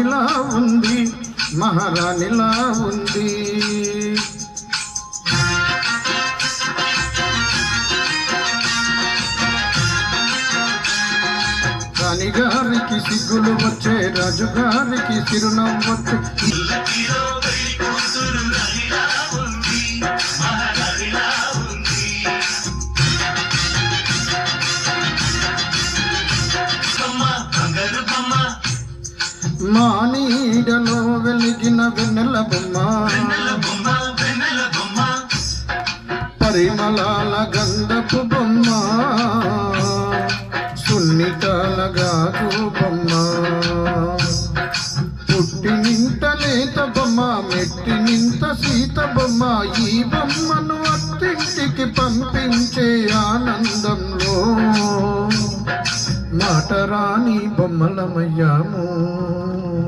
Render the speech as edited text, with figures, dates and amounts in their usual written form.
రాణిలా ఉంది, మహారాణిలా ఉంది. రాణిగారికి సిగ్గులు వచ్చే, రాజుగారికి చిరునవ్వు వచ్చే. మా నీడలో వెలిగిన వెన్నెల బొమ్మ, పరిమళాల గంధపు బొమ్మ, సున్నితాల గాజు బొమ్మ, పుట్టి నింత లేత బొమ్మ, మెట్టి నింత సీత బొమ్మ. ఈ బొమ్మను అత్తింటికి పంపించే ఆనందంలో మాటరాని బొమ్మలమయ్యాము.